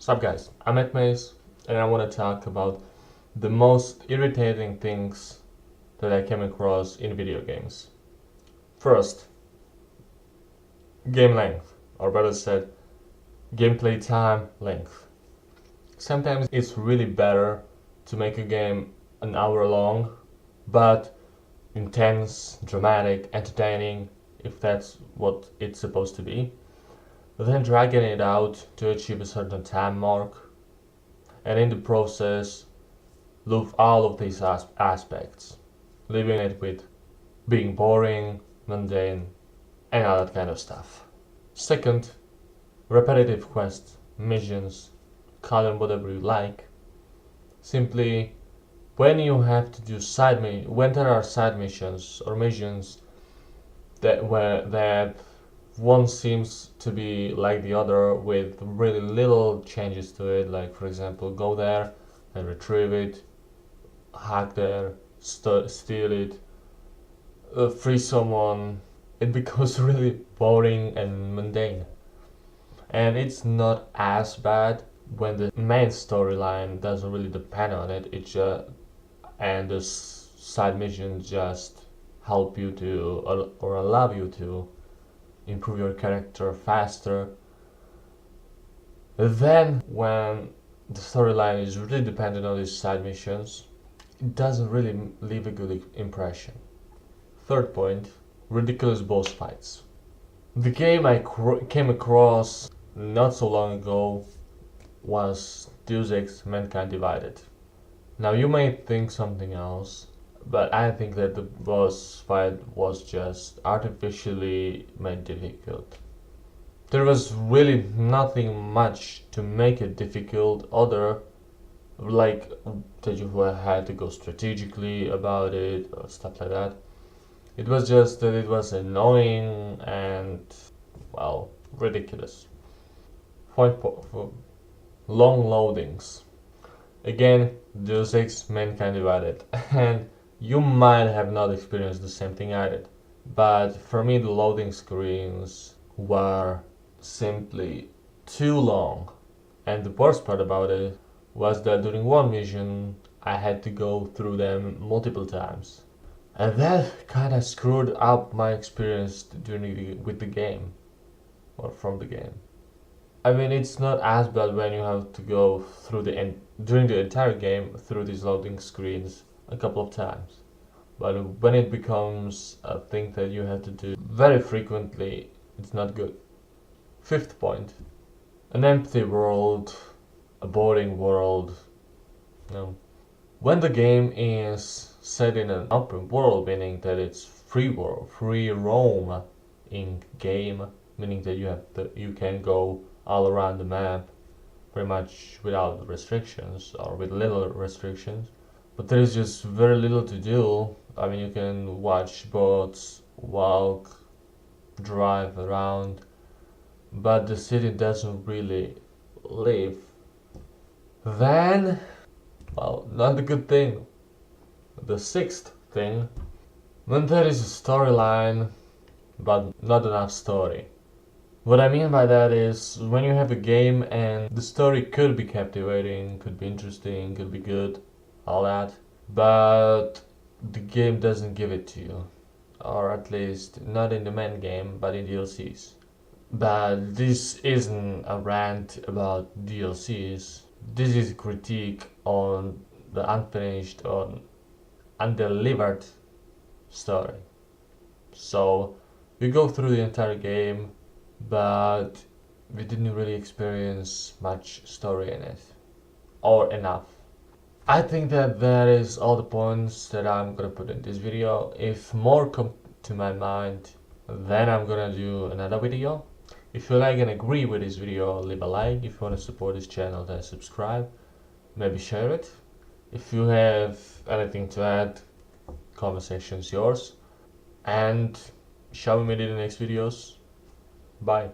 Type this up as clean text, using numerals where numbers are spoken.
Sup guys, I'm Maze and I want to talk about the most irritating things that I came across in video games. First, game length, or better said, gameplay time length. Sometimes it's really better to make a game an hour long, but intense, dramatic, entertaining, if that's what it's supposed to be, than dragging it out to achieve a certain time mark, and in the process lose all of these aspects, leaving it with being boring, mundane, and all that kind of stuff. Second, repetitive quests, missions, call them whatever you like. Simply, when you have to do when there are side missions or missions that one seems to be like the other with really little changes to it, like for example, go there and retrieve it, hack there, steal it, free someone, it becomes really boring and mundane. And it's not as bad when the main storyline doesn't really depend on it. And the side missions just help you to or allow you to improve your character faster. Then when the storyline is really dependent on these side missions, it doesn't really leave a good impression. Third point, ridiculous boss fights. The game I came across not so long ago was Deus Ex Mankind Divided. Now you may think something else, but I think that the boss fight was just artificially made difficult. There was really nothing much to make it difficult other like that you had to go strategically about it or stuff like that. It was just that it was annoying and, well, ridiculous. Point for long loadings. Again, Deus Ex Mankind Divided, and you might have not experienced the same thing I did. But for me, the loading screens were simply too long. And the worst part about it was that during one mission, I had to go through them multiple times. And that kinda screwed up my experience with the game, or from the game. I mean, it's not as bad when you have to go through during the entire game through these loading screens a couple of times. But when it becomes a thing that you have to do very frequently, it's not good. Fifth point, an empty world, a boring world. No. When the game is set in an open world, meaning that it's free roam in game, meaning that you can go all around the map pretty much without restrictions or with little restrictions, but there is just very little to do. I mean, you can watch boats, walk, drive around, but the city doesn't really live. Then, well, not a good thing. The sixth thing, when there is a storyline but not enough story. What I mean by that is when you have a game and the story could be captivating, could be interesting, could be good, all that, but the game doesn't give it to you, or at least not in the main game, but in DLCs. But this isn't a rant about DLCs. This is a critique on the unfinished or undelivered story. So we go through the entire game, but we didn't really experience much story in it, or enough. I think that is all the points that I'm gonna put in this video. If more come to my mind, then I'm gonna do another video. If you like and agree with this video, leave a like. If you want to support this channel, then subscribe. Maybe share it. If you have anything to add, conversation's yours. And shall we meet in the next videos? Bye.